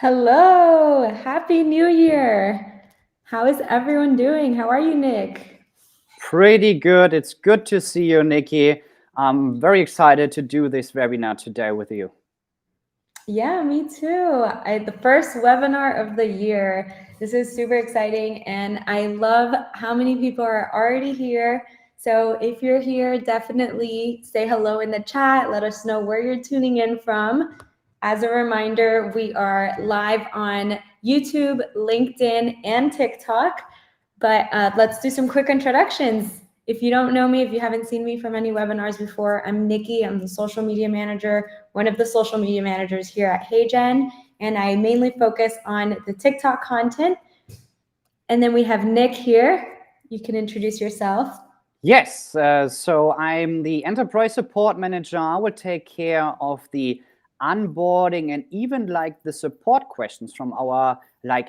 Hello, Happy New Year. How is everyone doing? How are you, Nick? Pretty good. It's good to see you, Nikki. I'm very excited to do this webinar today with you. Yeah, me too. The first webinar of the year. This is super exciting, and I love how many people are already here. So if you're here, definitely say hello in the chat. Let us know where you're tuning in from. As a reminder, we are live on YouTube, LinkedIn, and TikTok. But let's do some quick introductions. If you don't know me, if you haven't seen me from any webinars before, I'm Nikki. I'm the social media manager, one of the social media managers here at HeyGen, and I mainly focus on the TikTok content. And then we have Nick here. You can introduce yourself. Yes, so I'm the enterprise support manager. I will take care of the onboarding and even like the support questions from our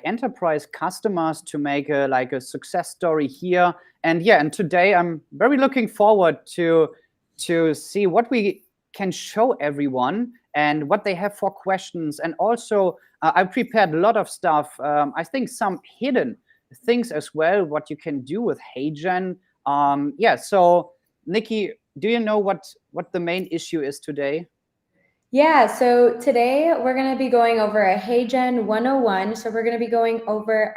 enterprise customers to make a success story here. And yeah, and today I'm very looking forward to see what we can show everyone and what they have for questions. And also I prepared a lot of stuff. I think some hidden things as well, what you can do with HeyGen. Yeah, so Nikki, do you know what the main issue is today? Yeah, so today we're going to be going over a HeyGen 101. So we're going to be going over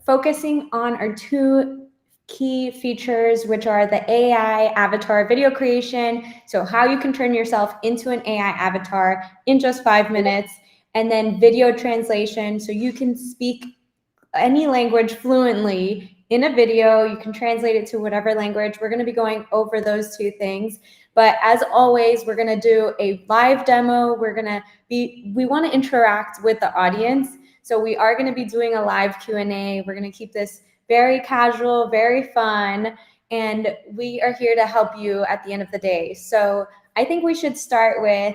focusing on our two key features, which are the AI avatar video creation. So how you can turn yourself into an AI avatar in just 5 minutes, and then video translation. So you can speak any language fluently in a video. You can translate it to whatever language. We're going to be going over those two things. But as always, we're going to do a live demo. We want to interact with the audience. So we are going to be doing a live Q&A. We're going to keep this very casual, very fun, and we are here to help you at the end of the day. So I think we should start with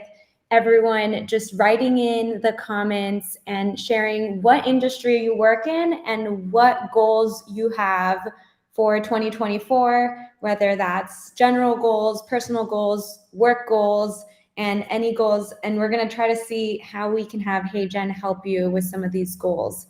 everyone just writing in the comments and sharing what industry you work in and what goals you have for 2024, whether that's general goals, personal goals, work goals, and any goals. And we're going to try to see how we can have HeyGen help you with some of these goals.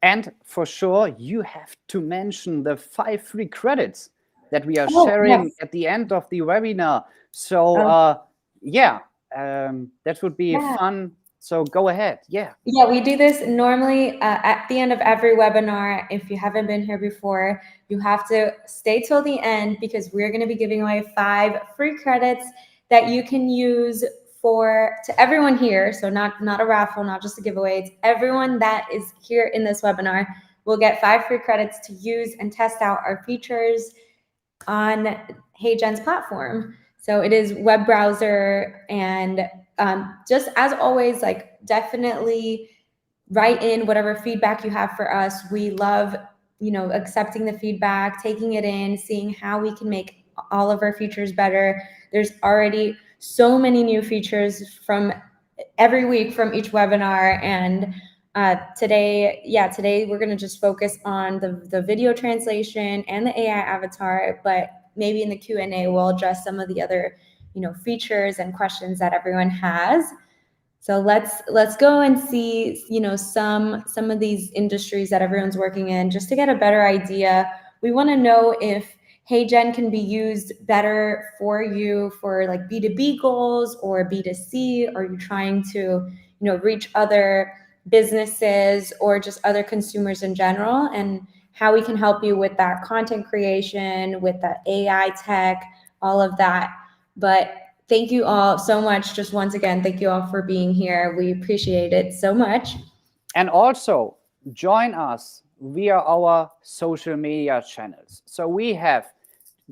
And for sure, you have to mention the 5 free credits that we are sharing Yes. at the end of the webinar. So yeah, that would be Yeah. fun. So go ahead. Yeah. Yeah, we do this normally at the end of every webinar. If you haven't been here before, you have to stay till the end because we're going to be giving away 5 free credits that you can use to everyone here. So not a raffle, not just a giveaway. It's everyone that is here in this webinar will get 5 free credits to use and test out our features on HeyGen's platform. So it is web browser, and just as always, like definitely write in whatever feedback you have for us. We love, accepting the feedback, taking it in, seeing how we can make all of our features better. There's already so many new features from every week from each webinar, and today we're going to just focus on the video translation and the AI avatar, but maybe in the Q&A we'll address some of the other features and questions that everyone has. So let's go and see some of these industries that everyone's working in, just to get a better idea. We want to know if HeyGen can be used better for you for like B2B goals or B2C. Are you trying to reach other businesses or just other consumers in general, and how we can help you with that content creation, with the AI tech, all of that. But thank you all so much. Just once again, thank you all for being here. We appreciate it so much. And also join us via our social media channels. So we have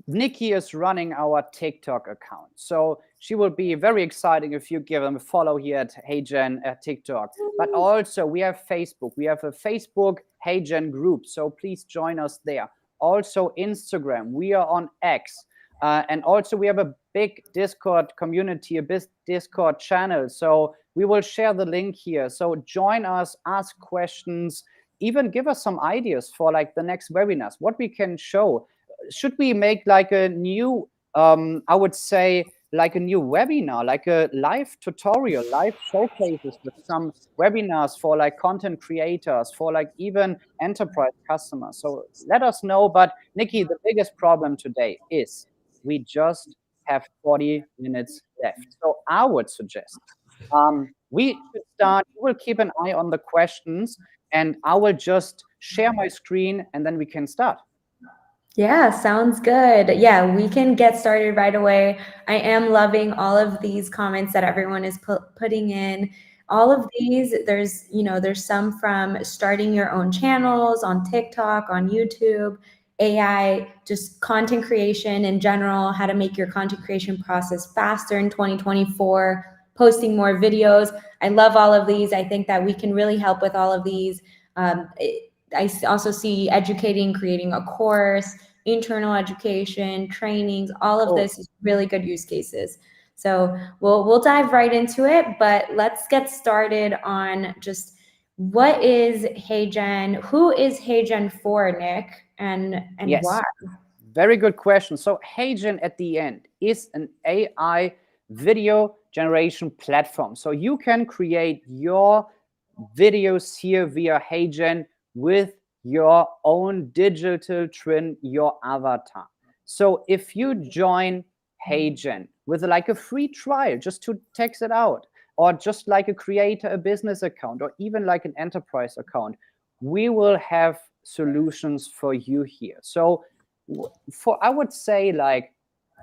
Nikki is running our TikTok account. So she will be very exciting if you give them a follow here at HeyGen at TikTok. But also we have Facebook. We have a Facebook HeyGen group. So please join us there. Also Instagram. We are on X. And also we have a big Discord community, a big Discord channel. So we will share the link here. So join us, ask questions, even give us some ideas for like the next webinars, what we can show. Should we make like a new, I would say, like a new webinar, like a live tutorial, live showcases with some webinars for like content creators, for like even enterprise customers. So let us know. But Nikki, the biggest problem today is we just have 40 minutes left. So I would suggest we should start. We'll keep an eye on the questions, and I will just share my screen, and then we can start. Yeah, sounds good. Yeah, we can get started right away. I am loving all of these comments that everyone is putting in. All of these, there's some from starting your own channels on TikTok, on YouTube, AI, just content creation in general, how to make your content creation process faster in 2024, posting more videos. I love all of these. I think that we can really help with all of these. I also see educating, creating a course, internal education, trainings, all of this is really good use cases. So we'll dive right into it, but let's get started on just what is HeyGen? Who is HeyGen for, Nick? And yes. Why? Very good question. So HeyGen at the end is an AI video generation platform. So you can create your videos here via HeyGen with your own digital twin, your avatar. So if you join HeyGen with like a free trial just to test it out, or just like a creator, a business account, or even like an enterprise account, we will have solutions for you here. So I would say, like,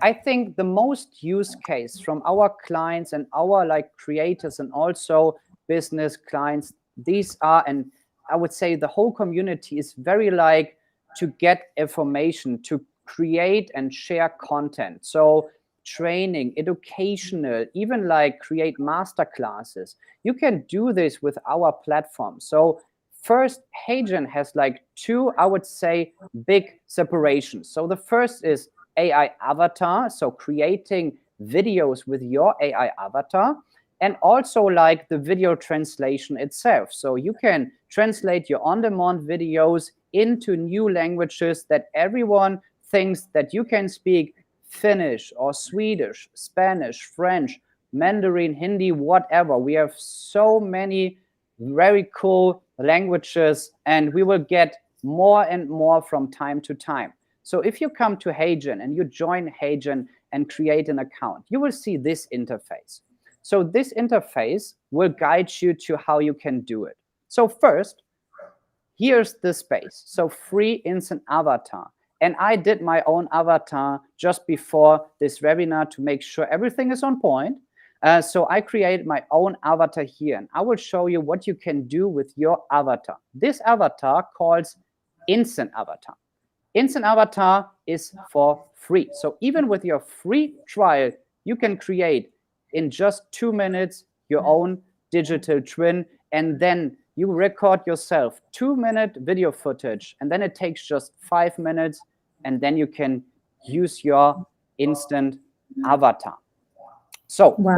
I think the most use case from our clients and our like creators and also business clients, these are, and I would say the whole community is very like to get information, to create and share content. So training, educational, even like create master classes. You can do this with our platform. So first, HeyGen has like two, I would say, big separations. So the first is AI avatar, so creating videos with your AI avatar, and also like the video translation itself. So you can translate your on-demand videos into new languages that everyone thinks that you can speak: Finnish or Swedish, Spanish, French, Mandarin, Hindi, whatever. We have so many very cool languages, and we will get more and more from time to time. So if you come to HeyGen and you join HeyGen and create an account, you will see this interface. So this interface will guide you to how you can do it. So first, here's the space. So free instant avatar. And I did my own avatar just before this webinar to make sure everything is on point. So I created my own avatar here, and I will show you what you can do with your avatar. This avatar calls Instant Avatar. Instant Avatar is for free. So even with your free trial, you can create in just 2 minutes your own digital twin, and then you record yourself 2-minute video footage, and then it takes just 5 minutes, and then you can use your instant avatar. So wow.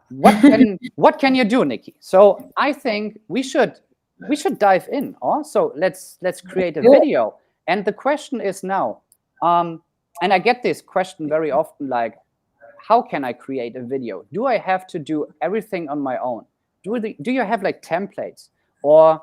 what can you do, Nikki? So I think we should dive in. So let's create a video. And the question is now, and I get this question very often, like, how can I create a video? Do I have to do everything on my own? Do you have like templates, or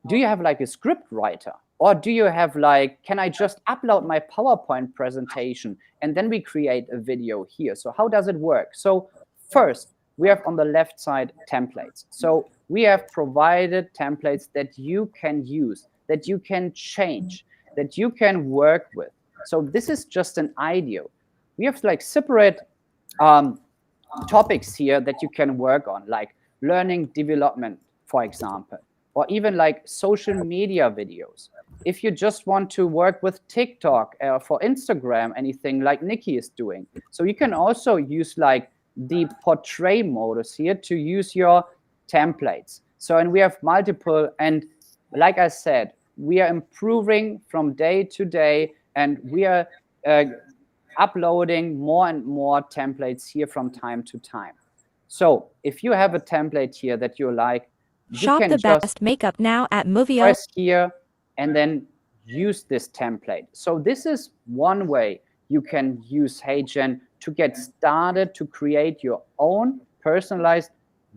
do you have like a script writer, or do you have like, can I just upload my PowerPoint presentation and then we create a video here? So how does it work? So first, we have on the left side templates. So we have provided templates that you can use, that you can change, that you can work with. So this is just an idea. We have like separate topics here that you can work on, like learning development, for example, or even like social media videos. If you just want to work with TikTok for Instagram, anything like Nikki is doing. So you can also use like the portrait modus here to use your templates. So, and we have multiple, and like I said, we are improving from day to day, and we are uploading more and more templates here from time to time. So if you have a template here that you like, shop the best makeup now at Movio. Press here and then use this template. So this is one way you can use HeyGen to get started to create your own personalized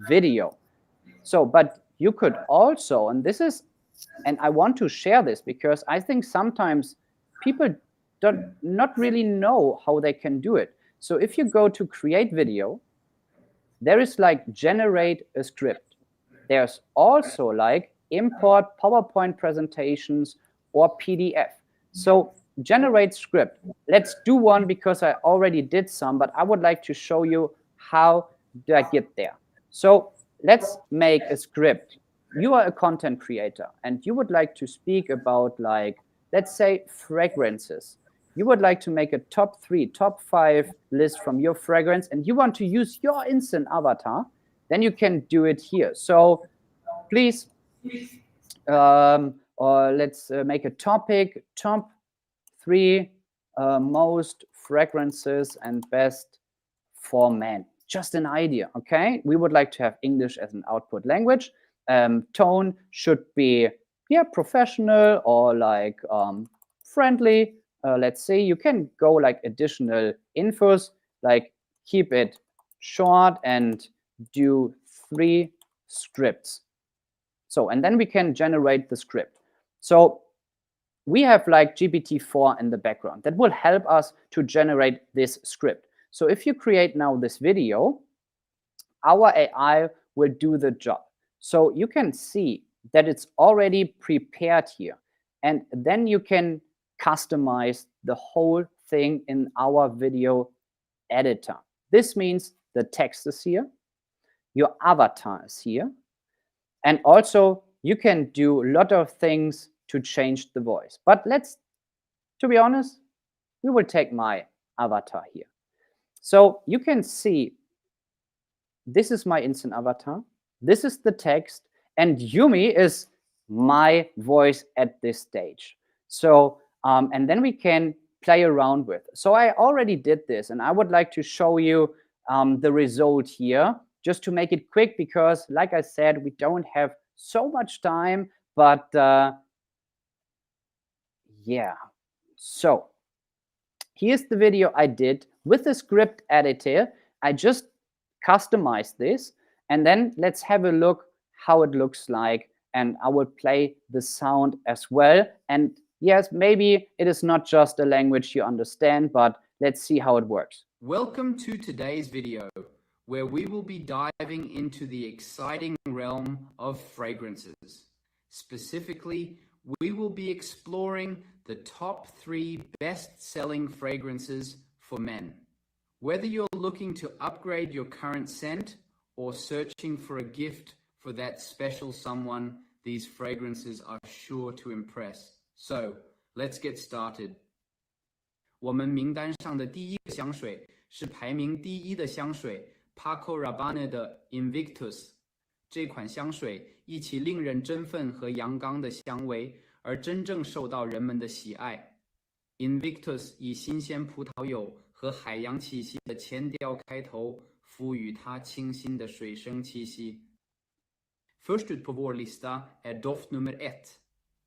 video. So, but you could also, and I want to share this because I think sometimes people not really know how they can do it. So if you go to create video, there is like generate a script. There's also like import PowerPoint presentations or PDF. So generate script. Let's do one because I already did some, but I would like to show you how do I get there. So let's make a script. You are a content creator and you would like to speak about, like, let's say fragrances. You would like to make a top 3, top 5 list from your fragrance, and you want to use your instant avatar, then you can do it here. So please, or let's make a topic, top 3 most fragrances and best for men. Just an idea, okay? We would like to have English as an output language. Tone should be, yeah, professional or like friendly. Let's say you can go like additional infos, like keep it short and do 3 scripts. So, and then we can generate the script. So we have like GPT-4 in the background that will help us to generate this script. So if you create now this video, our AI will do the job. So you can see that it's already prepared here. And then you can customize the whole thing in our video editor. This means the text is here, your avatar is here, and also you can do a lot of things to change the voice. But to be honest, we will take my avatar here. So you can see this is my instant avatar, this is the text, and Yumi is my voice at this stage. So, and then we can play around with. So I already did this, and I would like to show you the result here, just to make it quick, because like I said, we don't have so much time, but yeah. So here's the video I did with the script editor. I just customized this, and then let's have a look how it looks like, and I will play the sound as well. And yes, maybe it is not just a language you understand, but let's see how it works. Welcome to today's video, where we will be diving into the exciting realm of fragrances. Specifically, we will be exploring the top 3 best-selling fragrances for men. Whether you're looking to upgrade your current scent or searching for a gift for that special someone, these fragrances are sure to impress. So, let's get started. 我们名单上的第一个香水是排名第1的香水 Paco Rabanne 的 Invictus。这款香水一起令人振奋和阳刚的香味，而真正受到人们的喜爱。Invictus 以新鲜葡萄柚和海洋气息的前调开头，赋予它清新的水生气息。Först ut på vår lista är doft nummer 1,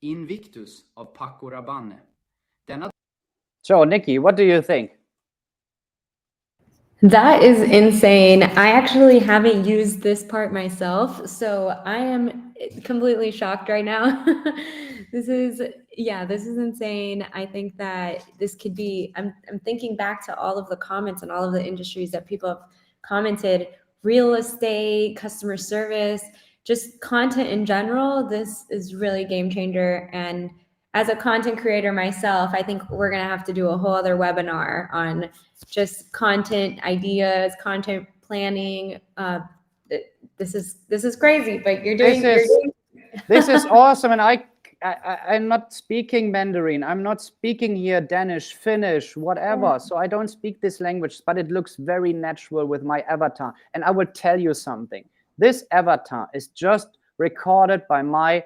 Invictus av Paco Rabanne. So, Nikki, what do you think? That is insane. I actually haven't used this part myself, so I am completely shocked right now. This is insane. I think that this could be, I'm thinking back to all of the comments and all of the industries that people have commented, real estate, customer service, just content in general. This is really game changer. And as a content creator myself, I think we're going to have to do a whole other webinar on just content ideas, content planning. This is crazy, but you're doing. This is awesome, and I'm not speaking Mandarin. I'm not speaking here Danish, Finnish, whatever. Yeah. So I don't speak this language, but it looks very natural with my avatar. And I will tell you something. This avatar is just recorded by my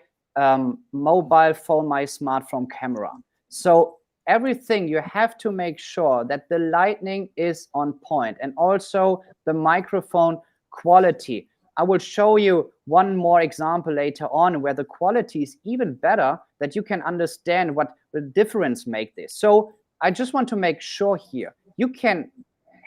mobile phone, my smartphone camera. So everything, you have to make sure that the lighting is on point, and also the microphone quality. I will show you one more example later on where the quality is even better, that you can understand what the difference make this. So I just want to make sure here you can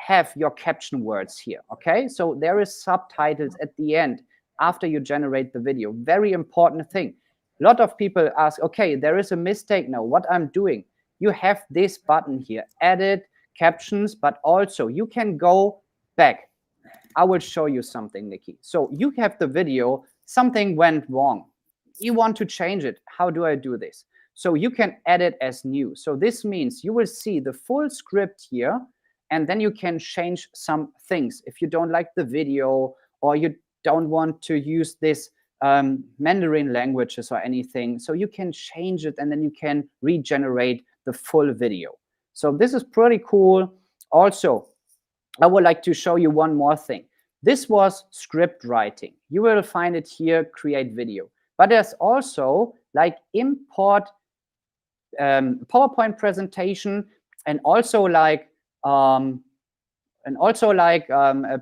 have your caption words here, okay? So there is subtitles at the end after you generate the video. Very important thing. A lot of people ask, okay, there is a mistake now, what I'm doing. You have this button here, edit, captions, but also you can go back. I will show you something, Nikki. So you have the video, something went wrong. You want to change it. How do I do this? So you can edit as new. So this means you will see the full script here, and then you can change some things. If you don't like the video, or you don't want to use this Mandarin languages or anything, so you can change it, and then you can regenerate the full video. So this is pretty cool. Also, I would like to show you one more thing. This was script writing. You will find it here, create video. But there's also like import PowerPoint presentation, and also like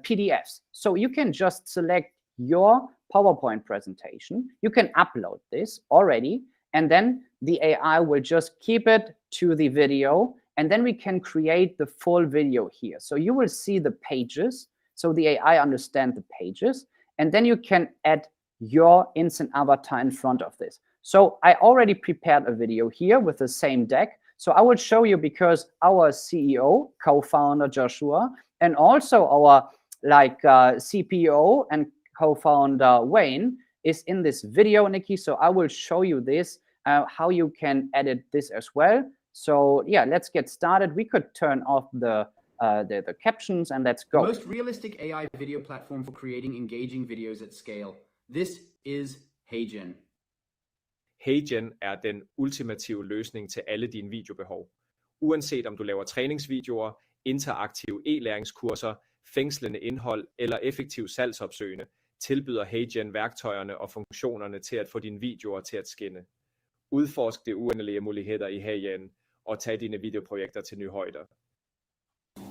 PDFs. So you can just select your PowerPoint presentation. You can upload this already, and then the AI will just keep it to the video, and then we can create the full video here. So you will see the pages. So the AI understands the pages, and then you can add your instant avatar in front of this. So I already prepared a video here with the same deck. So I will show you, because our CEO, co-founder Joshua, and also our CPO and co-founder Wayne is in this video, Nikki. So I will show you this, how you can edit this as well. So yeah, let's get started. We could turn off the captions, and let's go. The most realistic AI video platform for creating engaging videos at scale. This is HeyGen. HeyGen er den ultimative løsning til alle dine videobehov. Uanset om du laver træningsvideoer, interaktive e-læringskurser, fængslende indhold eller effektiv salgsopsøgende, tilbyder HeyGen værktøjerne og funktionerne til at få dine videoer til at skinne. Udforsk de uendelige muligheder i HeyGen og tag dine videoprojekter til nye højder.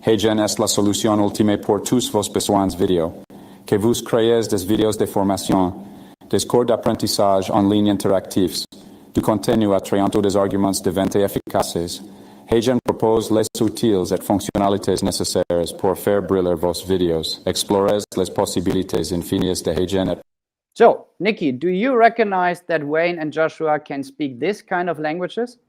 HeyGen est la solution ultime pour tous vos besoins vidéo. Que vous créez des vidéos de formation, des cours d'apprentissage en ligne interactifs, du contenu attrayant des arguments de vente efficaces. HeyGen propose les outils et fonctionnalités nécessaires pour faire briller vos vidéos. Explorez les possibilités infinies de HeyGen. So, Nikki, do you recognize that Wayne and Joshua can speak this kind of languages?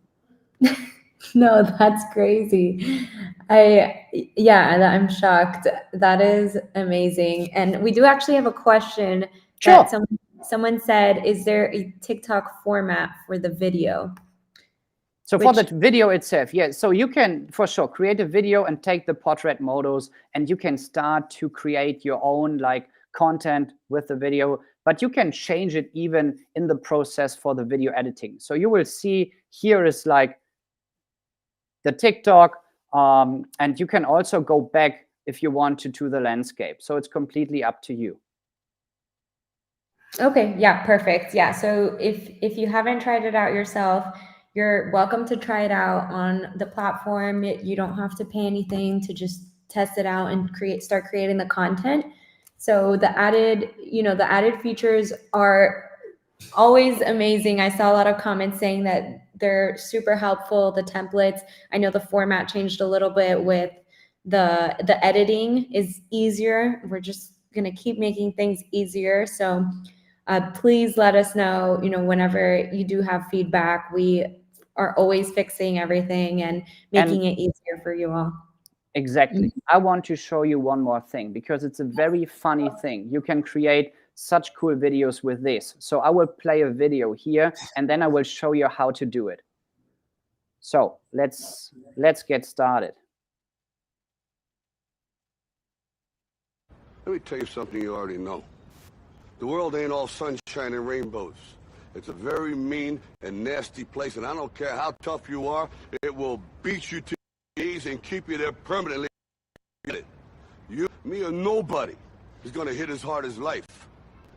No, that's crazy. I'm shocked. That is amazing. And we do actually have a question. Sure. That someone said, is there a TikTok format for the video? So for the video itself, yeah. So you can, for sure, create a video and take the portrait models, and you can start to create your own like content with the video, but you can change it even in the process for the video editing. So you will see here is like the TikTok, and you can also go back if you want to the landscape. So it's completely up to you. Okay, yeah, perfect. Yeah, so if you haven't tried it out yourself, you're welcome to try it out on the platform. You don't have to pay anything to just test it out and start creating the content. So the added features are always amazing. I saw a lot of comments saying that they're super helpful. The templates, I know the format changed a little bit with the editing is easier. We're just gonna keep making things easier. So please let us know, whenever you do have feedback. We are always fixing everything and making it easier for you all. Exactly. I want to show you one more thing, because it's a very funny thing. You can create such cool videos with this. So I will play a video here, and then I will show you how to do it. So let's get started. Let me tell you something you already know. The world ain't all sunshine and rainbows. It's a very mean and nasty place, and I don't care how tough you are, it will beat you to your knees and keep you there permanently. You, me, or nobody is gonna hit as hard as life.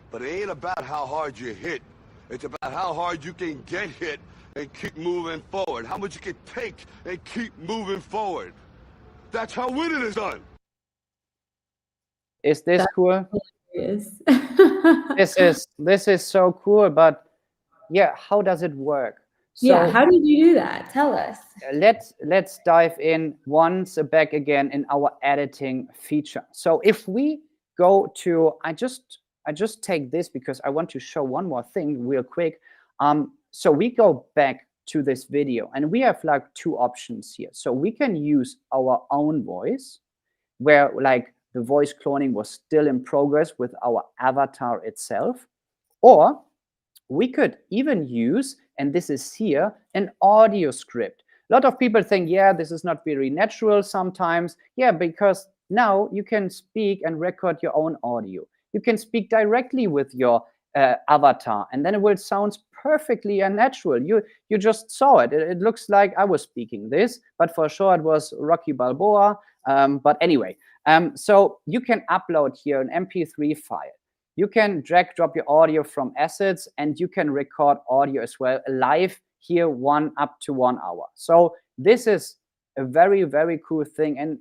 But it ain't about how hard you hit. It's about how hard you can get hit and keep moving forward. How much you can take and keep moving forward. That's how winning is done. Is this cool? Yes. This is so cool, but yeah, how does it work? So yeah, how did you do that? Tell us. let's dive in once back again in our editing feature. So if we go to, I just take this because I want to show one more thing real quick. So we go back to this video and we have like two options here. So we can use our own voice, where like the voice cloning was still in progress with our avatar itself, or we could even use, and this is here, an audio script. A lot of people think, yeah, this is not very natural sometimes. Yeah, because now you can speak and record your own audio. You can speak directly with your avatar, and then it will sound perfectly unnatural. You just saw it. It looks like I was speaking this, but for sure it was Rocky Balboa. But anyway, so you can upload here an MP3 file. You can drag drop your audio from assets, and you can record audio as well live here up to 1 hour. So this is a very, very cool thing, and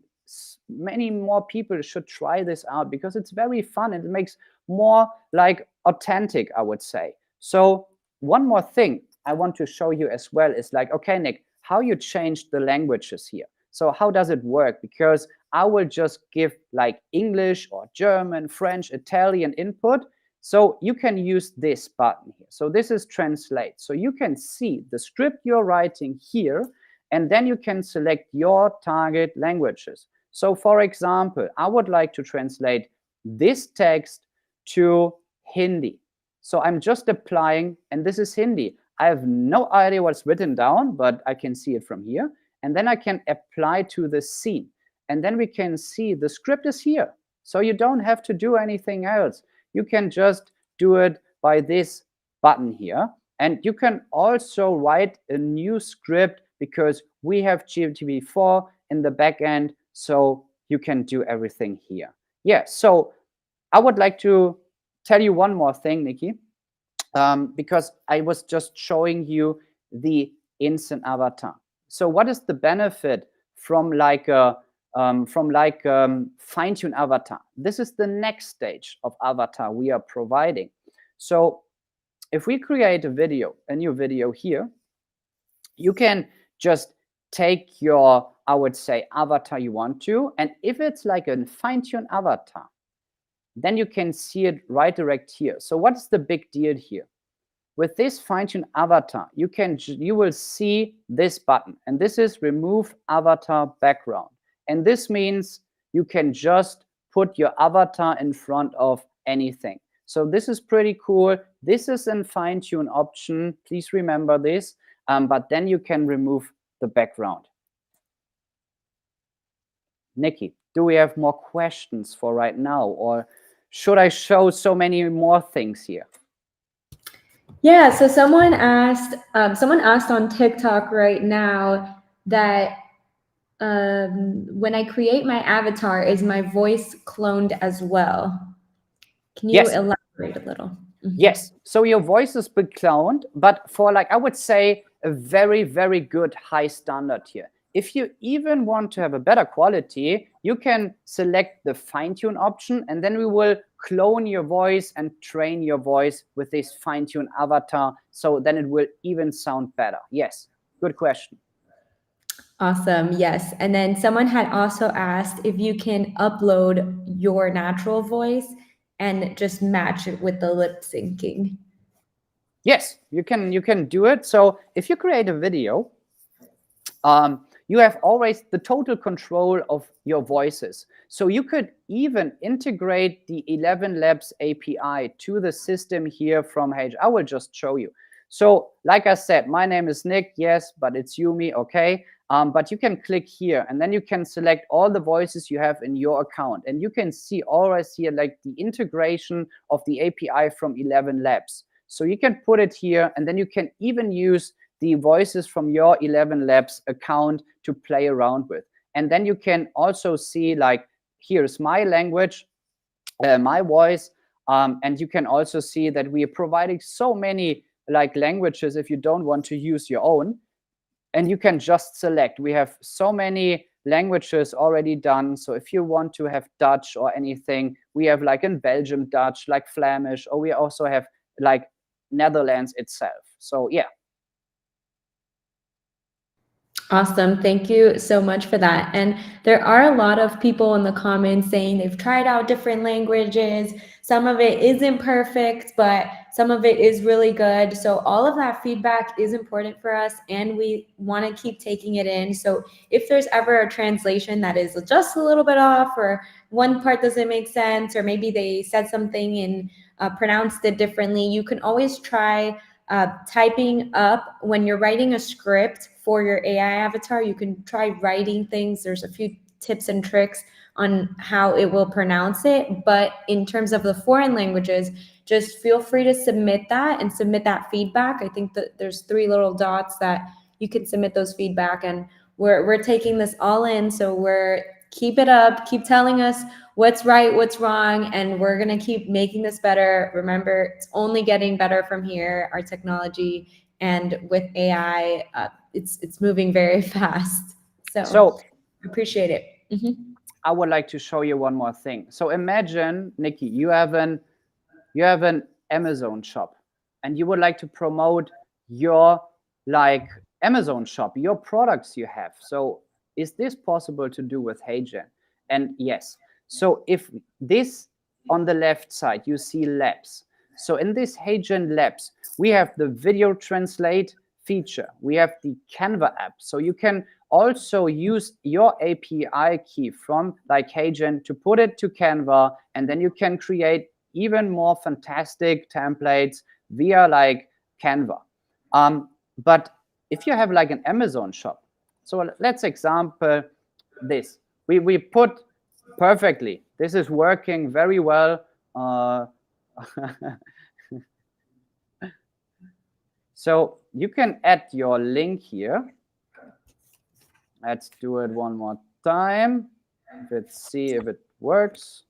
many more people should try this out because it's very fun and it makes more like authentic, I would say. So one more thing I want to show you as well is like, okay, Nick, how you changed the languages here. So how does it work? Because I will just give like English or German, French, Italian input. So you can use this button here. So this is translate. So you can see the script you're writing here, and then you can select your target languages. So for example, I would like to translate this text to Hindi. So I'm just applying, and this is Hindi. I have no idea what's written down, but I can see it from here. And then I can apply to the scene. And then we can see the script is here. So you don't have to do anything else. You can just do it by this button here. And you can also write a new script because we have GPT-4 in the back end. So you can do everything here. Yeah, so I would like to tell you one more thing, Nikki, because I was just showing you the instant avatar. So what is the benefit from like a fine-tune avatar? This is the next stage of avatar we are providing. So if we create a new video here, you can just take your, I would say, avatar you want to, and if it's like a fine-tune avatar, then you can see it right direct here. So what's the big deal here? With this fine-tune avatar, you will see this button, and this is remove avatar background. And this means you can just put your avatar in front of anything. So this is pretty cool. This is a fine-tune option. Please remember this. But then you can remove the background. Nikki, do we have more questions for right now, or should I show so many more things here? Yeah, so someone asked on TikTok right now that when I create my avatar, is my voice cloned as well? Can you elaborate a little? Mm-hmm. Yes, so your voice is cloned, but for like, I would say, a very, very good high standard here. If you even want to have a better quality, you can select the fine-tune option, and then we will clone your voice and train your voice with this fine-tune avatar. So then it will even sound better. Yes, good question. Awesome. Yes. And then someone had also asked if you can upload your natural voice and just match it with the lip syncing. Yes, you can do it. So if you create a video, you have always the total control of your voices. So you could even integrate the 11 Labs API to the system here from HeyGen. I will just show you. So like I said, my name is Nick. Yes, but it's Yumi. Okay. But you can click here, and then you can select all the voices you have in your account. And you can see always here like the integration of the API from 11 Labs. So you can put it here, and then you can even use the voices from your 11 Labs account to play around with. And then you can also see like, here's my language, my voice. And you can also see that we are providing so many like languages if you don't want to use your own. And you can just select. We have so many languages already done. So if you want to have Dutch or anything, we have like in Belgium Dutch, like Flemish, or we also have like Netherlands itself. So yeah. Awesome. Thank you so much for that. And there are a lot of people in the comments saying they've tried out different languages. Some of it isn't perfect, but some of it is really good. So all of that feedback is important for us, and we want to keep taking it in. So if there's ever a translation that is just a little bit off, or one part doesn't make sense, or maybe they said something and pronounced it differently, you can always try typing up when you're writing a script for your AI avatar. You can try writing things. There's a few tips and tricks on how it will pronounce it. But in terms of the foreign languages, just feel free to submit that and submit that feedback. I think that there's 3 little dots that you can submit those feedback, and we're taking this all in. So keep it up, keep telling us what's right, what's wrong, and we're gonna keep making this better. Remember, it's only getting better from here, our technology, and with AI, it's moving very fast. So appreciate it. I would like to show you one more thing. So imagine, Nikki, you have an Amazon shop, and you would like to promote your Amazon shop, your products you have. So is this possible to do with HeyGen? And yes. So if this on the left side, you see labs. So in this HeyGen labs, we have the video translate feature. We have the Canva app. So you can also use your API key from HeyGen to put it to Canva, and then you can create even more fantastic templates via Canva. But if you have an Amazon shop, so let's example this. We put perfectly. This is working very well. So you can add your link here. Let's do it one more time. Let's see if it works.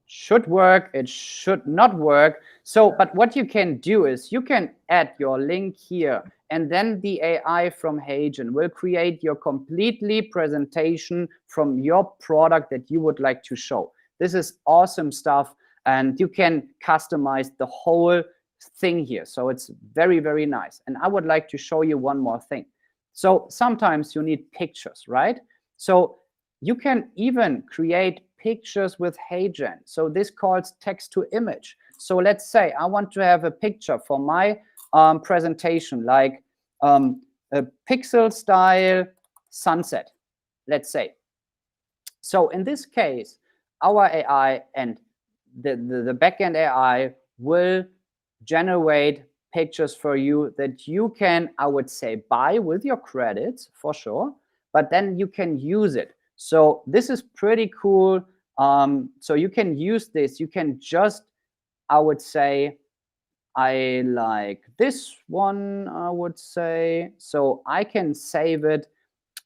Should work. It should not work. So, but what you can do is you can add your link here, and then the AI from HeyGen will create your completely presentation from your product that you would like to show. This is awesome stuff, and you can customize the whole thing here. So it's very, very nice. And I would like to show you one more thing. So sometimes you need pictures, right? So you can even create pictures with HeyGen. So this calls text to image. So let's say I want to have a picture for my presentation, like a pixel style sunset, let's say. So in this case, our AI and the backend AI will generate pictures for you that you can, I would say, buy with your credits for sure, but then you can use it. So this is pretty cool. So you can use this. You can just, I would say, I like this one, I would say. So I can save it.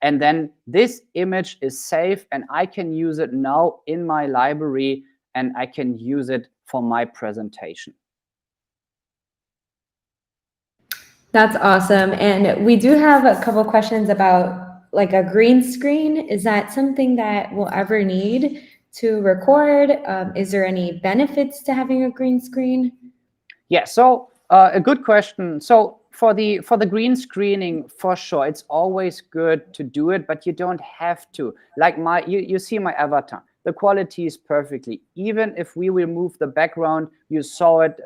And then this image is safe, and I can use it now in my library, and I can use it for my presentation. That's awesome. And we do have a couple questions about a green screen. Is that something that we'll ever need to record? Is there any benefits to having a green screen? Yeah, so a good question. So for the green screening, for sure, it's always good to do it, but you don't have to. Like you see my avatar. The quality is perfectly. Even if we remove the background, you saw it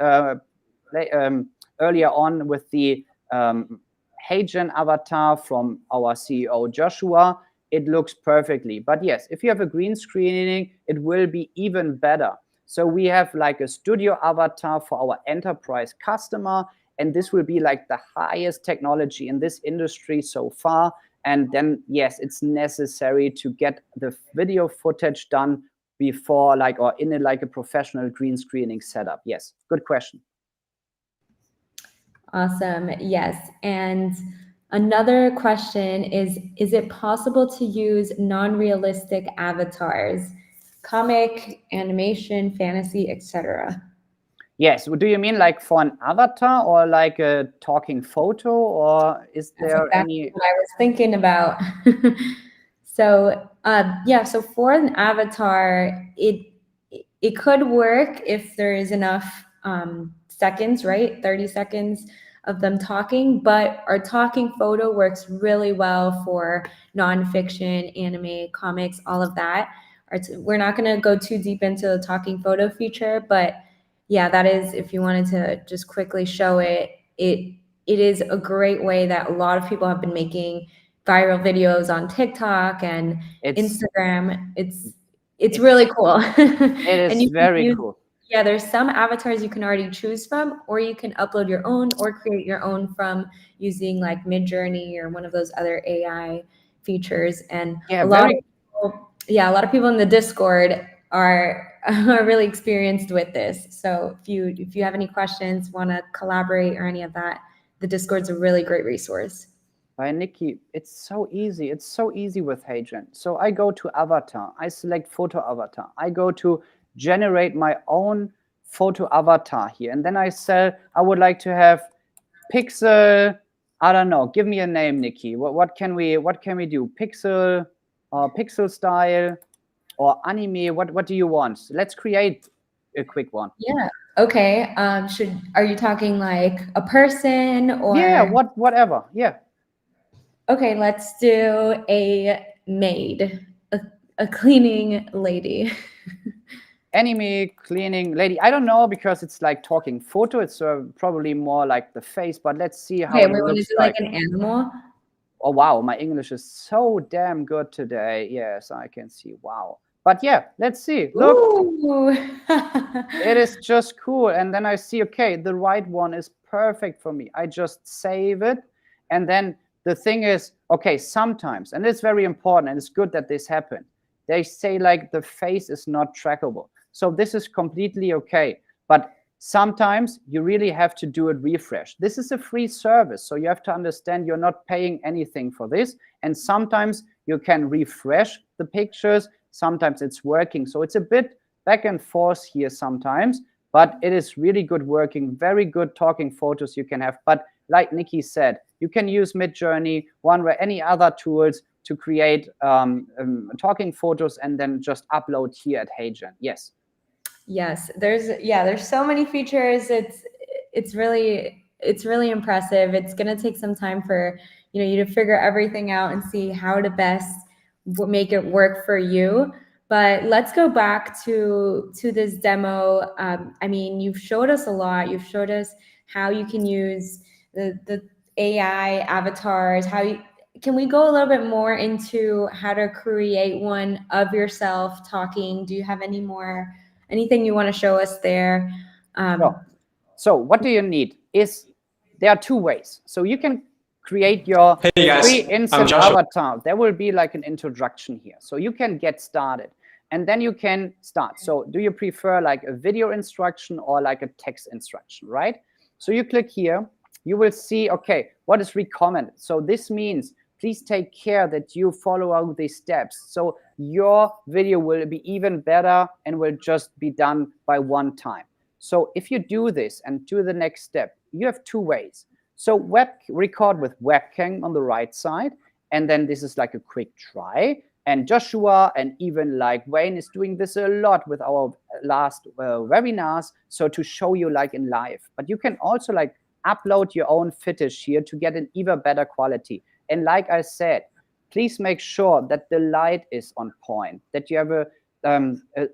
earlier on with the HeyGen avatar from our CEO Joshua, it looks perfectly. But yes, if you have a green screening, it will be even better. So we have a studio avatar for our enterprise customer, and this will be the highest technology in this industry so far. And then yes, it's necessary to get the video footage done before or in a professional green screening setup. Yes, good question. Awesome. Yes. And another question is it possible to use non-realistic avatars, comic, animation, fantasy, etc.? Yes. Do you mean for an avatar or a talking photo, or is there any? What I was thinking about. So yeah, so for an avatar, it could work if there is enough seconds, right? 30 seconds of them talking, but our talking photo works really well for nonfiction, anime, comics, all of that. We're not going to go too deep into the talking photo feature, but yeah, that is, if you wanted to just quickly show it, it is a great way that a lot of people have been making viral videos on TikTok and Instagram. It's really cool. It is And you very can use, cool. yeah, there's some avatars you can already choose from, or you can upload your own or create your own from using like Midjourney or one of those other AI features. And Yeah, a lot of people in the Discord are really experienced with this. So if you have any questions, want to collaborate or any of that, the Discord's a really great resource. By Nikki, it's so easy. It's so easy with HeyGen. So I go to avatar, I select photo avatar, I go to generate my own photo avatar here, and then I would like to have pixel, I don't know, give me a name, Nikki. What can we do? Pixel, pixel style, or anime? What do you want? Let's create a quick one. Yeah. Okay. Are you talking like a person or? Yeah. Whatever. Yeah. Okay. Let's do a maid, a cleaning lady. Anime cleaning lady. I don't know, because it's like talking photo. It's probably more like the face, but let's see how it we want to looks do like an animal. Oh, wow. My English is so damn good today. Yes, I can see. Wow. But yeah, let's see. Look, Ooh. it is just cool. And then I see, okay, the right one is perfect for me. I just save it. And then the thing is, okay, sometimes, and it's very important, and it's good that this happened, they say like the face is not trackable. So this is completely okay. But sometimes you really have to do it refresh. This is a free service, so you have to understand you're not paying anything for this. And sometimes you can refresh the pictures. Sometimes it's working. So it's a bit back and forth here sometimes, but it is really good working. Very good talking photos you can have. But like Nikki said, you can use Midjourney, one or any other tools to create talking photos and then just upload here at HeyGen. Yes. Yes, there's so many features. It's really impressive. It's gonna take some time for you to figure everything out and see how to best make it work for you. But let's go back to this demo. I mean, you've showed us a lot. You've showed us how you can use the AI avatars. Can we go a little bit more into how to create one of yourself talking? Do you have anything you want to show us there? So what do you need is, there are two ways. So you can create your free instant avatar. There will be like an introduction here. So you can get started and then you can start. So do you prefer like a video instruction or like a text instruction, right? So you click here, you will see, okay, what is recommended? So this means please take care that you follow all these steps. So your video will be even better and will just be done by one time. So if you do this and do the next step, you have two ways. So record with webcam on the right side. And then this is like a quick try. And Joshua and even like Wayne is doing this a lot with our last webinars. So to show you like in live, but you can also like upload your own footage here to get an even better quality. And like I said, please make sure that the light is on point, that you have a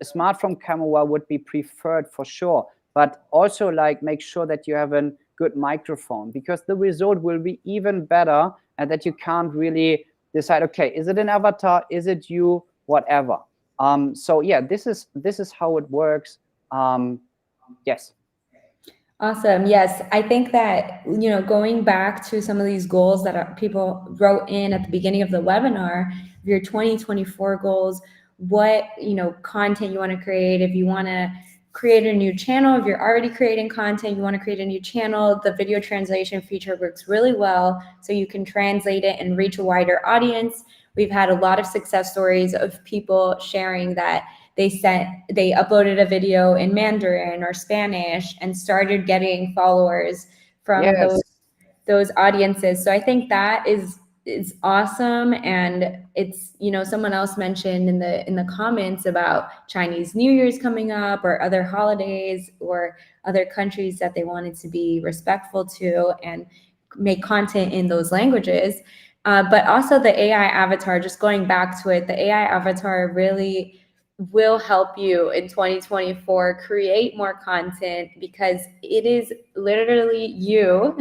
smartphone camera would be preferred for sure, but also like make sure that you have a good microphone, because the result will be even better and that you can't really decide, okay, is it an avatar? Is it you? Whatever. So yeah, this is how it works. Yes. Awesome. Yes, I think that, going back to some of these goals that people wrote in at the beginning of the webinar, your 2024 goals, what, content you want to create. If you want to create a new channel, if you're already creating content, you want to create a new channel, the video translation feature works really well. So you can translate it and reach a wider audience. We've had a lot of success stories of people sharing that they uploaded a video in Mandarin or Spanish and started getting followers from those audiences. So I think that is it's awesome. And it's, you know, someone else mentioned in the comments about Chinese New Year's coming up or other holidays or other countries that they wanted to be respectful to and make content in those languages. But also the AI avatar, just going back to it, the AI avatar really will help you in 2024 create more content, because it is literally you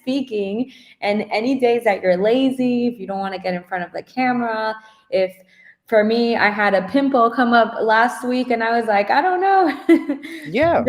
speaking. And any days that you're lazy, if you don't want to get in front of the camera, if for me, I had a pimple come up last week and I was like, I don't know. Yeah.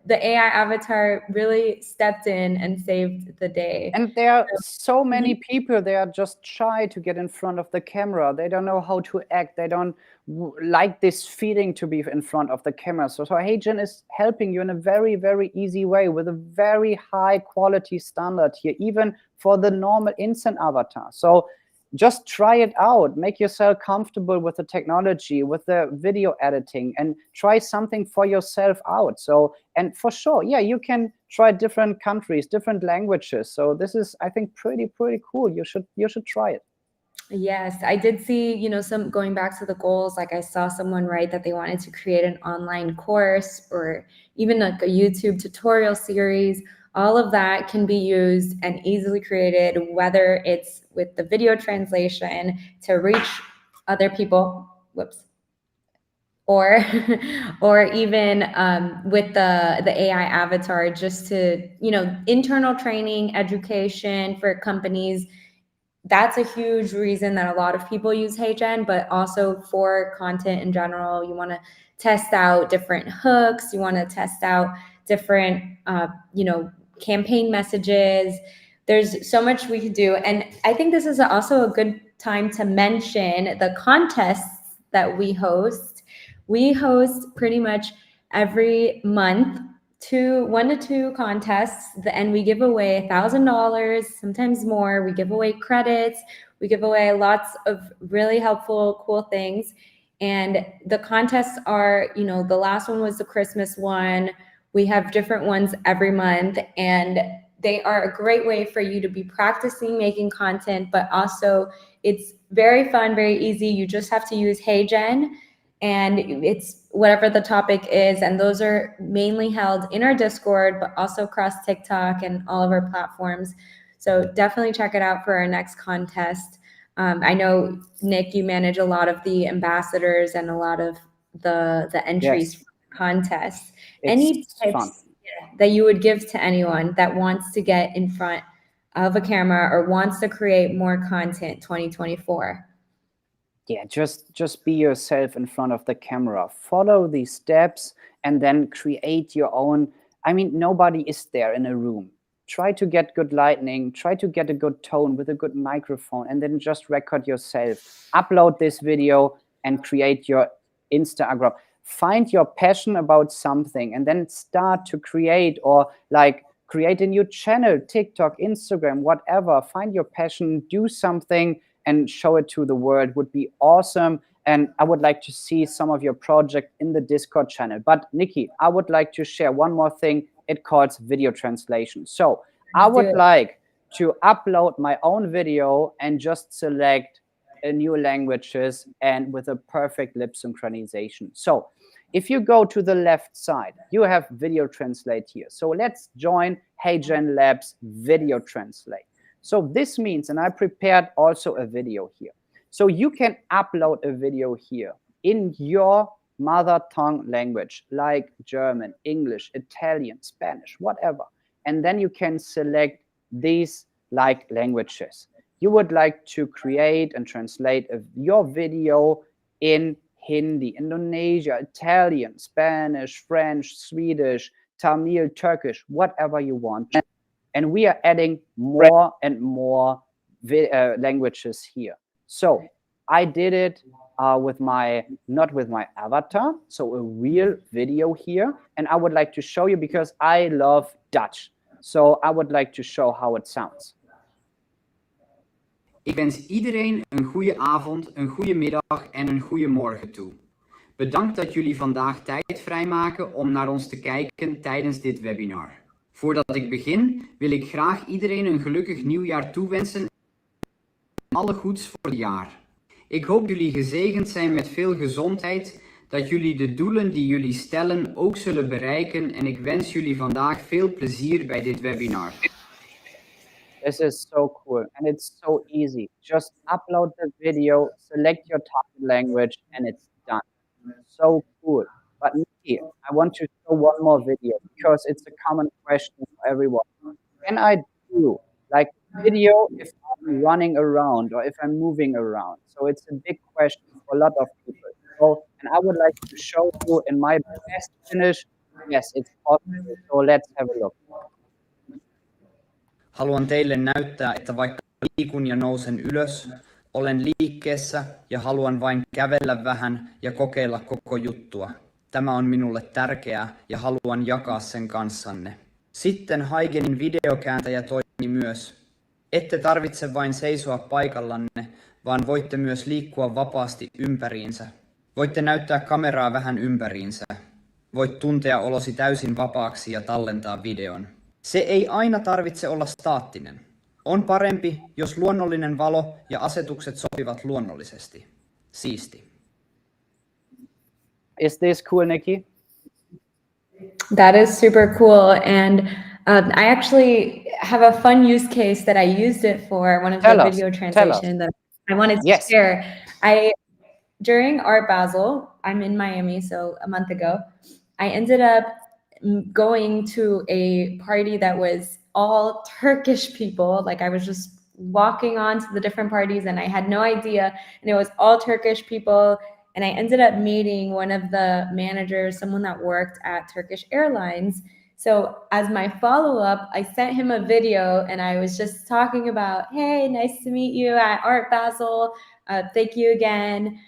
The AI avatar really stepped in and saved the day. And there are so many people, they are just shy to get in front of the camera. They don't know how to act. They don't like this feeling to be in front of the camera. So HeyGen is helping you in a very, very easy way with a very high quality standard here, even for the normal instant avatar. So just try it out, make yourself comfortable with the technology, with the video editing, and try something for yourself out. So, and for sure, yeah, you can try different countries, different languages. So this is, I think, pretty cool. You should try it. Yes, I did see, you know, some going back to the goals, like I saw someone write that they wanted to create an online course or even like a YouTube tutorial series. All of that can be used and easily created, whether it's with the video translation to reach other people, or even with the AI avatar, just to, you know, internal training, education for companies. That's a huge reason that a lot of people use HeyGen, but also for content in general. You want to test out different hooks. You want to test out different, you know, campaign messages. There's so much we could do. And I think this is also a good time to mention the contests that we host. We host pretty much every month 1 to 2 contests, and we give away $1,000, sometimes more. We give away credits. We give away lots of really helpful, cool things. And the contests are, you know, the last one was the Christmas one. We have different ones every month, and they are a great way for you to be practicing making content, but also it's very fun, very easy. You just have to use HeyGen, and it's whatever the topic is. And those are mainly held in our Discord, but also across TikTok and all of our platforms. So definitely check it out for our next contest. I know, Nick, you manage a lot of the ambassadors and a lot of the entries for the contest. Any tips that you would give to anyone that wants to get in front of a camera or wants to create more content 2024? Yeah, just be yourself in front of the camera. Follow these steps and then create your own. I mean, nobody is there in a room. Try to get good lighting, try to get a good tone with a good microphone, and then just record yourself. Upload this video and create your Instagram. Find your passion about something and then start to create, or like create a new channel, TikTok, Instagram, whatever. Find your passion, do something and show it to the world. Would be awesome. And I would like to see some of your project in the Discord channel. But Nikki, I would like to share one more thing. It calls video translation. So I would like to upload my own video and just select new languages and with a perfect lip synchronization. So if you go to the left side, you have video translate here. So let's join HeyGen Labs video translate. So this means, and I prepared also a video here. So you can upload a video here in your mother tongue language, like German, English, Italian, Spanish, whatever. And then you can select these like languages. You would like to create and translate your video in Hindi, Indonesia, Italian, Spanish, French, Swedish, Tamil, Turkish, whatever you want. And we are adding more and more languages here. So I did it with not with my avatar, so a real video here. And I would like to show you because I love Dutch. So I would like to show how it sounds. Ik wens iedereen een goede avond, een goede middag en een goede morgen toe. Bedankt dat jullie vandaag tijd vrijmaken om naar ons te kijken tijdens dit webinar. Voordat ik begin, wil ik graag iedereen een gelukkig nieuwjaar toewensen alle goeds voor het jaar. Ik hoop jullie gezegend zijn met veel gezondheid, dat jullie de doelen die jullie stellen ook zullen bereiken en ik wens jullie vandaag veel plezier bij dit webinar. This is so cool and it's so easy. Just upload the video, select your target language and it's done. So cool. But Nikki, I want to show one more video because it's a common question for everyone. Can I do like a video if I'm running around or if I'm moving around? So it's a big question for a lot of people. So, and I would like to show you in my best Finnish. Yes, it's possible. So let's have a look. Haluan teille näyttää, että vaikka liikun ja nousen ylös, olen liikkeessä ja haluan vain kävellä vähän ja kokeilla koko juttua. Tämä on minulle tärkeää ja haluan jakaa sen kanssanne. Sitten HeyGenin videokääntäjä toimii myös. Ette tarvitse vain seisoa paikallanne, vaan voitte myös liikkua vapaasti ympäriinsä. Voitte näyttää kameraa vähän ympäriinsä. Voit tuntea olosi täysin vapaaksi ja tallentaa videon. Se ei aina tarvitse olla staattinen. On parempi, jos luonnollinen valo ja asetukset sopivat luonnollisesti. Siisti. Is this cool, Nikki? That is super cool. And I actually have a fun use case that I used it for one of the video translation that I wanted to share. During Art Basel, I'm in Miami, so a month ago, I ended up going to a party that was all Turkish people. Like I was just walking on to the different parties and I had no idea. And it was all Turkish people. And I ended up meeting one of the managers, someone that worked at Turkish Airlines. So as my follow-up, I sent him a video and I was just talking about, hey, nice to meet you at Art Basel. Thank you again.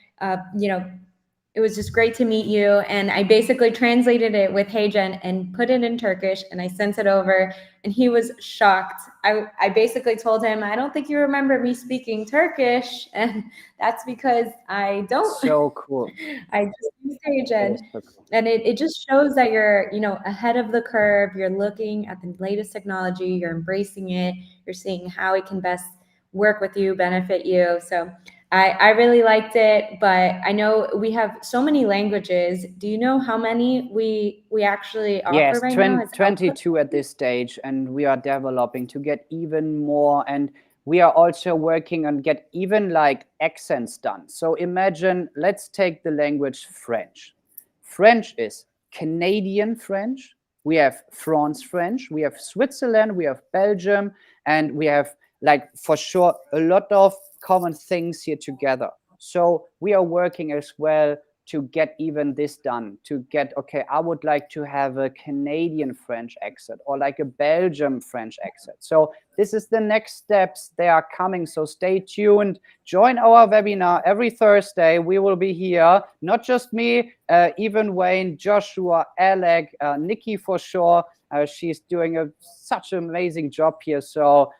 It was just great to meet you. And I basically translated it with HeyGen and put it in Turkish and I sent it over and he was shocked. I basically told him, I don't think you remember me speaking Turkish. And that's because I don't. So cool. I just use HeyGen. So cool. And it just shows that you're, ahead of the curve. You're looking at the latest technology, you're embracing it. You're seeing how it can best work with you, benefit you. So I really liked it, but I know we have so many languages. Do you know how many we actually offer right now? Yes, 22 at this stage, and we are developing to get even more. And we are also working on get even like accents done. So imagine, let's take the language French. French is Canadian French. We have France French. We have Switzerland. We have Belgium, and we have like for sure a lot of common things here together. So we are working as well to get even this done, to get, okay, I would like to have a Canadian French accent or like a Belgium French accent. So this is the next steps. They are coming. So stay tuned. Join our webinar every Thursday. We will be here. Not just me, even Wayne, Joshua, Alec, Nikki for sure. She's doing such an amazing job here. So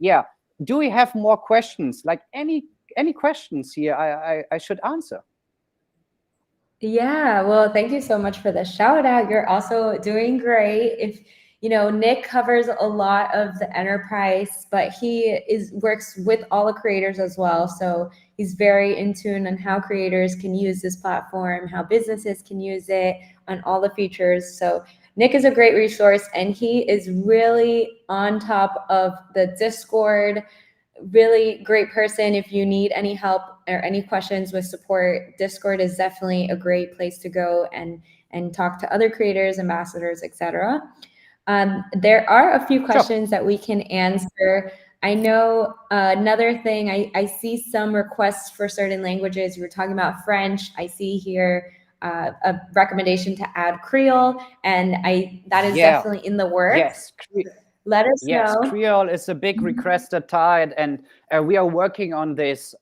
yeah. Do we have more questions? Like any questions here I should answer? Yeah, well, thank you so much for the shout out. You're also doing great. If Nick covers a lot of the enterprise, but he works with all the creators as well. So he's very in tune on how creators can use this platform, how businesses can use it, on all the features. So Nick is a great resource and he is really on top of the Discord. Really great person. If you need any help or any questions with support, Discord is definitely a great place to go and talk to other creators, ambassadors, etc. There are a few questions that we can answer. I know another thing, I see some requests for certain languages. You were talking about French. I see here a recommendation to add Creole, and that is definitely in the works. Yes. Let us know. Yes, Creole is a big requested tide, and we are working on this.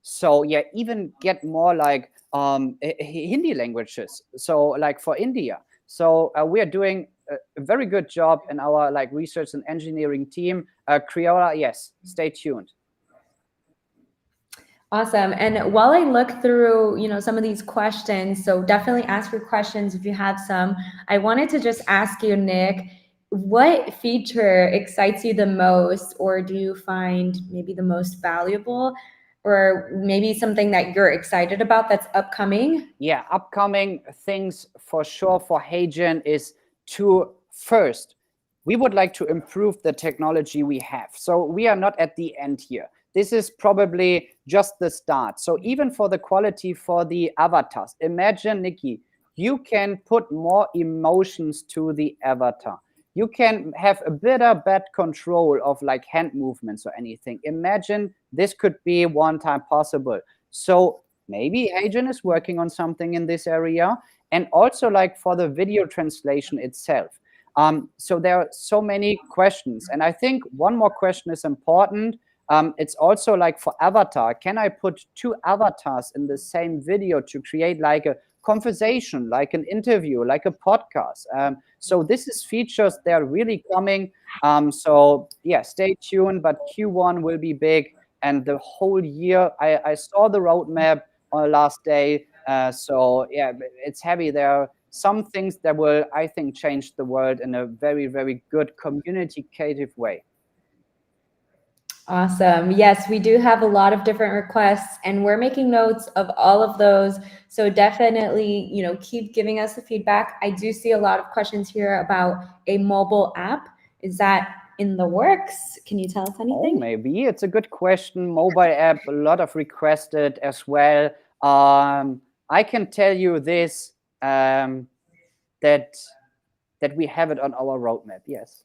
So yeah, even get more like Hindi languages. So like for India. So we are doing a very good job in our like research and engineering team. Creole, yes, stay tuned. Awesome. And while I look through, some of these questions, so definitely ask your questions if you have some. I wanted to just ask you, Nick, what feature excites you the most, or do you find maybe the most valuable, or maybe something that you're excited about that's upcoming? Yeah, upcoming things for sure for HeyGen is to first, we would like to improve the technology we have. So we are not at the end here. This is probably just the start. So even for the quality for the avatars, imagine, Nikki, you can put more emotions to the avatar. You can have a better control of like hand movements or anything. Imagine this could be one time possible. So maybe HeyGen is working on something in this area. And also like for the video translation itself. So there are so many questions. And I think one more question is important. It's also like for avatar, can I put two avatars in the same video to create like a conversation, like an interview, like a podcast? So this is features, they're really coming. So yeah, stay tuned, but Q1 will be big. And the whole year, I saw the roadmap on last day. So yeah, it's heavy. There are some things that will, I think, change the world in a very, very good communicative way. Awesome. Yes, we do have a lot of different requests, and we're making notes of all of those. So definitely, keep giving us the feedback. I do see a lot of questions here about a mobile app. Is that in the works? Can you tell us anything? Oh, maybe. It's a good question. Mobile app, a lot of requested as well. I can tell you this, that we have it on our roadmap, yes.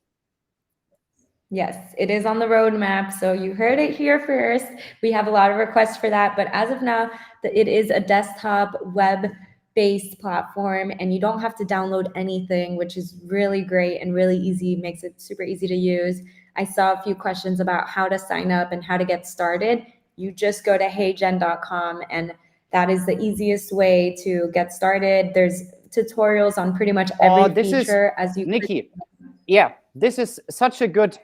Yes, it is on the roadmap. So you heard it here first. We have a lot of requests for that. But as of now, it is a desktop web-based platform, and you don't have to download anything, which is really great and really easy, makes it super easy to use. I saw a few questions about how to sign up and how to get started. You just go to heygen.com, and that is the easiest way to get started. There's tutorials on pretty much every feature as you— Nikki, yeah, this is such a good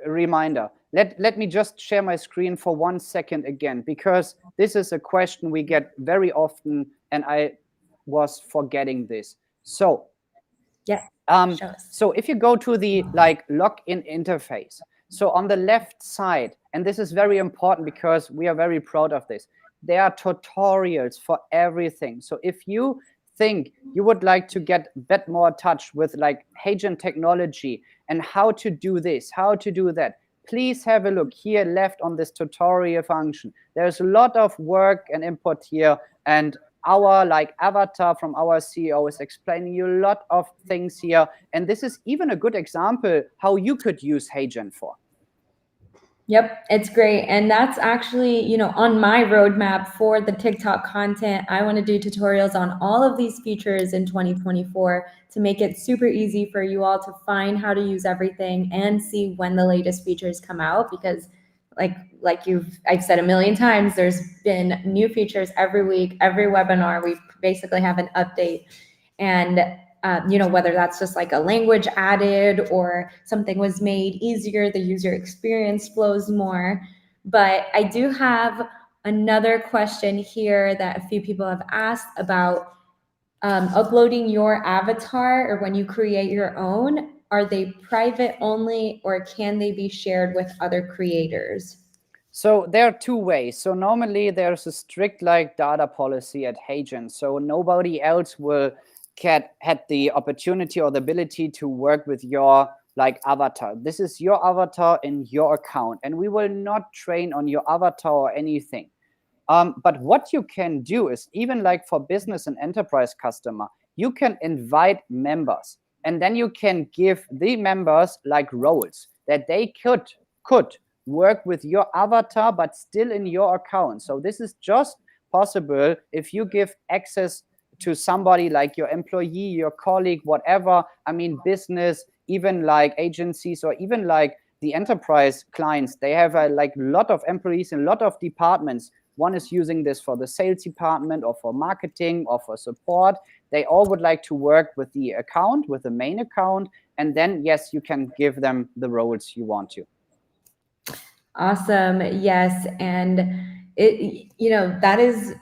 reminder. Let me just share my screen for 1 second again, because this is a question we get very often, and I was forgetting this. So yeah, so if you go to the login interface, so on the left side, and this is very important because we are very proud of this, there are tutorials for everything. So if you think you would like to get a bit more touch with like HeyGen technology and how to do this, how to do that, please have a look here left on this tutorial function. There's a lot of work and input here, and our avatar from our CEO is explaining you a lot of things here. And this is even a good example how you could use HeyGen for. Yep, it's great. And that's actually, on my roadmap for the TikTok content. I want to do tutorials on all of these features in 2024 to make it super easy for you all to find how to use everything and see when the latest features come out, because I've said a million times, there's been new features every week, every webinar. We basically have an update. And whether that's just like a language added or something was made easier, the user experience flows more. But I do have another question here that a few people have asked about uploading your avatar, or when you create your own, are they private only, or can they be shared with other creators? So there are two ways. So normally there's a strict data policy at HeyGen. So nobody else will had the opportunity or the ability to work with your avatar. This is your avatar in your account, and we will not train on your avatar or anything. But what you can do is, even for business and enterprise customer, you can invite members, and then you can give the members roles that they could work with your avatar, but still in your account. So this is just possible if you give access to somebody like your employee, your colleague, whatever. I mean, business, even agencies, or even the enterprise clients, they have a lot of employees in a lot of departments. One is using this for the sales department or for marketing or for support. They all would like to work with the account, with the main account. And then, yes, you can give them the roles you want to. Awesome. Yes. And that is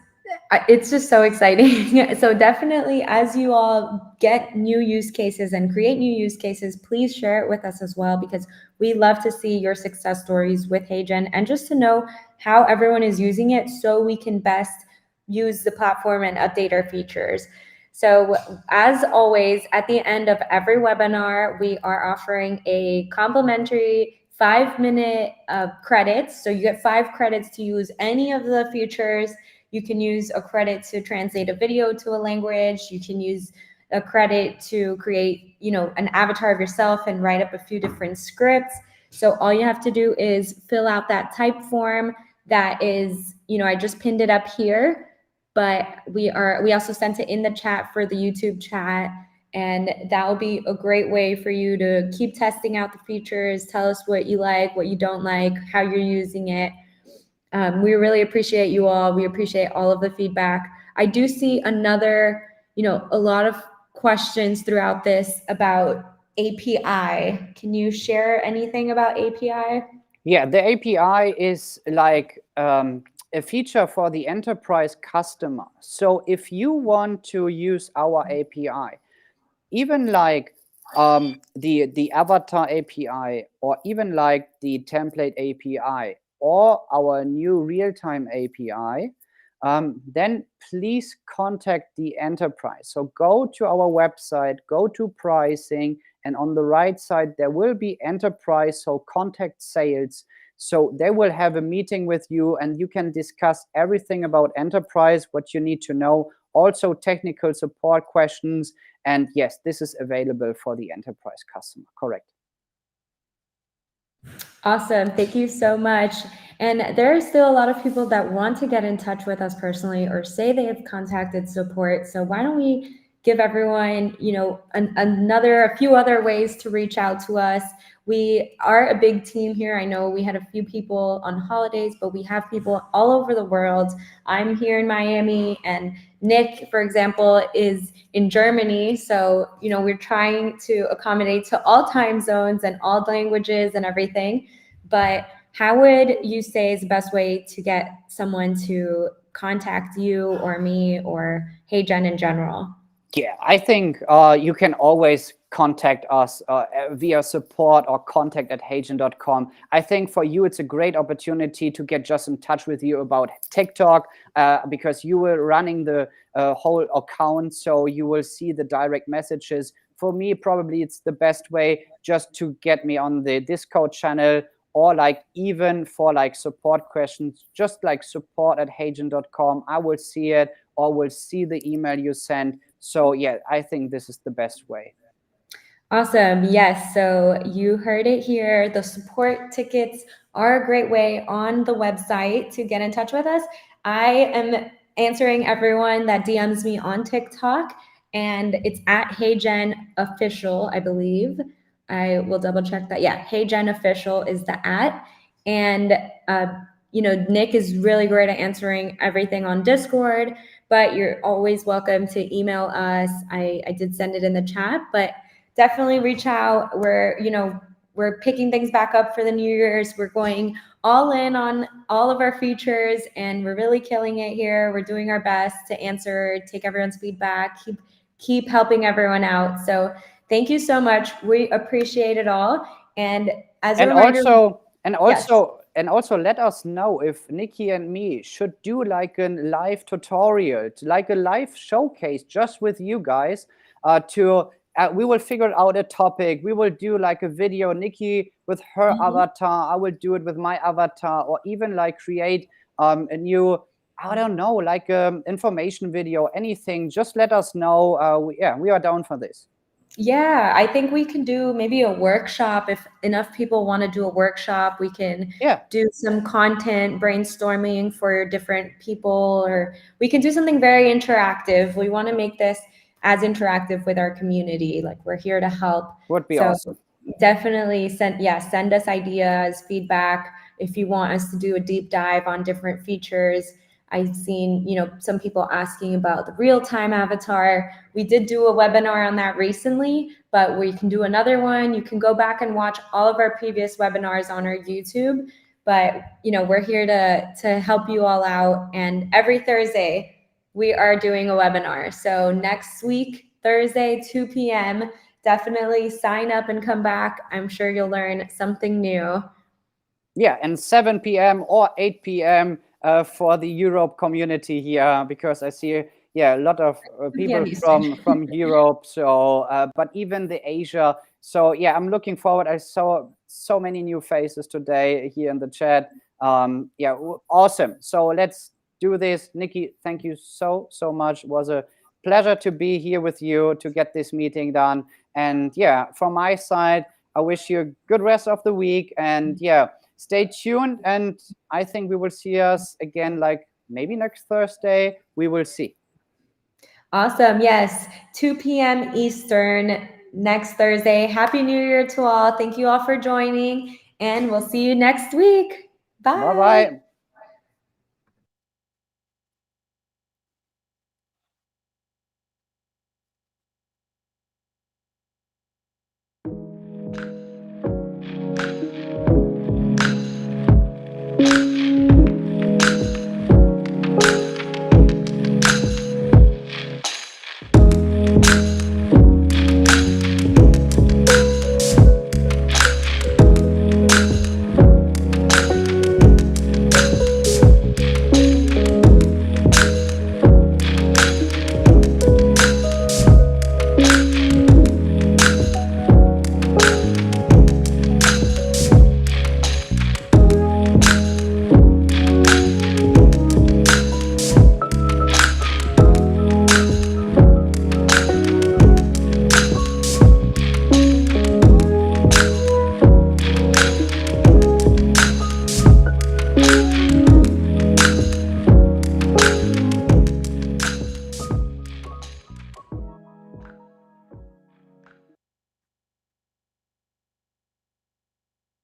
It's just so exciting. So definitely, as you all get new use cases and create new use cases, please share it with us as well, because we love to see your success stories with HeyGen and just to know how everyone is using it so we can best use the platform and update our features. So as always, at the end of every webinar, we are offering a complimentary 5-minute credits. So you get 5 credits to use any of the features. You can use a credit to translate a video to a language. You can use a credit to create, an avatar of yourself and write up a few different scripts. So all you have to do is fill out that type form that is, I just pinned it up here, but we also sent it in the chat for the YouTube chat. And that will be a great way for you to keep testing out the features, tell us what you like, what you don't like, how you're using it. We really appreciate you all. We appreciate all of the feedback. I do see another, a lot of questions throughout this about API. Can you share anything about API? Yeah, the API is like a feature for the enterprise customer. So if you want to use our API, even like the avatar API, or even like the template API, or our new real-time API, then please contact the enterprise. So go to our website, go to pricing, and on the right side, there will be enterprise, so contact sales. So they will have a meeting with you and you can discuss everything about enterprise, what you need to know, also technical support questions. And yes, this is available for the enterprise customer, correct. Awesome. Thank you so much. And there are still a lot of people that want to get in touch with us personally or say they have contacted support. So why don't we give everyone, a few other ways to reach out to us. We are a big team here. I know we had a few people on holidays, but we have people all over the world. I'm here in Miami, and Nick, for example, is in Germany. So, we're trying to accommodate to all time zones and all languages and everything. But how would you say is the best way to get someone to contact you or me or HeyGen in general? Yeah, I think you can always contact us via support or contact@heygen.com. I think for you, it's a great opportunity to get just in touch with you about TikTok because you were running the whole account, so you will see the direct messages. For me, probably it's the best way just to get me on the Discord channel, or like even for like support questions, just like support@heygen.com. I will see it, or will see the email you send. So yeah, I think this is the best way. Awesome. Yes. So you heard it here. The support tickets are a great way on the website to get in touch with us. I am answering everyone that DMs me on TikTok, and it's at HeyGen Official, I believe. I will double check that. Yeah, HeyGen Official is the @. And Nick is really great at answering everything on Discord, but you're always welcome to email us. I did send it in the chat, but definitely reach out. We're picking things back up for the New Year's. We're going all in on all of our features, and we're really killing it here. We're doing our best to answer, take everyone's feedback, keep helping everyone out. So thank you so much. We appreciate it all. And as a reminder, also let us know if Nikki and me should do like a live tutorial, like a live showcase just with you guys we will figure out a topic. We will do like a video, Nikki with her avatar, I will do it with my avatar, or even like create a new, I don't know, like information video, anything. Just let us know. We are down for this. Yeah, I think we can do maybe a workshop. If enough people want to do a workshop, we can do some content brainstorming for different people, or we can do something very interactive. We want to make this as interactive with our community. Like, we're here to help. Would be awesome. Definitely send us ideas, feedback. If you want us to do a deep dive on different features. I've seen, some people asking about the real-time avatar. We did do a webinar on that recently, but we can do another one. You can go back and watch all of our previous webinars on our YouTube. But, we're here to help you all out. And every Thursday, we are doing a webinar. So next week, Thursday, 2 p.m., definitely sign up and come back. I'm sure you'll learn something new. Yeah, and 7 p.m. or 8 p.m. For the Europe community here, because I see a lot of people from Europe. So, but even the Asia. So yeah, I'm looking forward. I saw so many new faces today here in the chat. Yeah, awesome. So let's do this. Nikki, thank you so much. It was a pleasure to be here with you to get this meeting done. And yeah, from my side, I wish you a good rest of the week. And yeah, stay tuned. And I think we will see us again, like maybe next Thursday. We will see. Awesome. Yes. 2 p.m. Eastern next Thursday. Happy New Year to all. Thank you all for joining. And we'll see you next week. Bye. Bye-bye.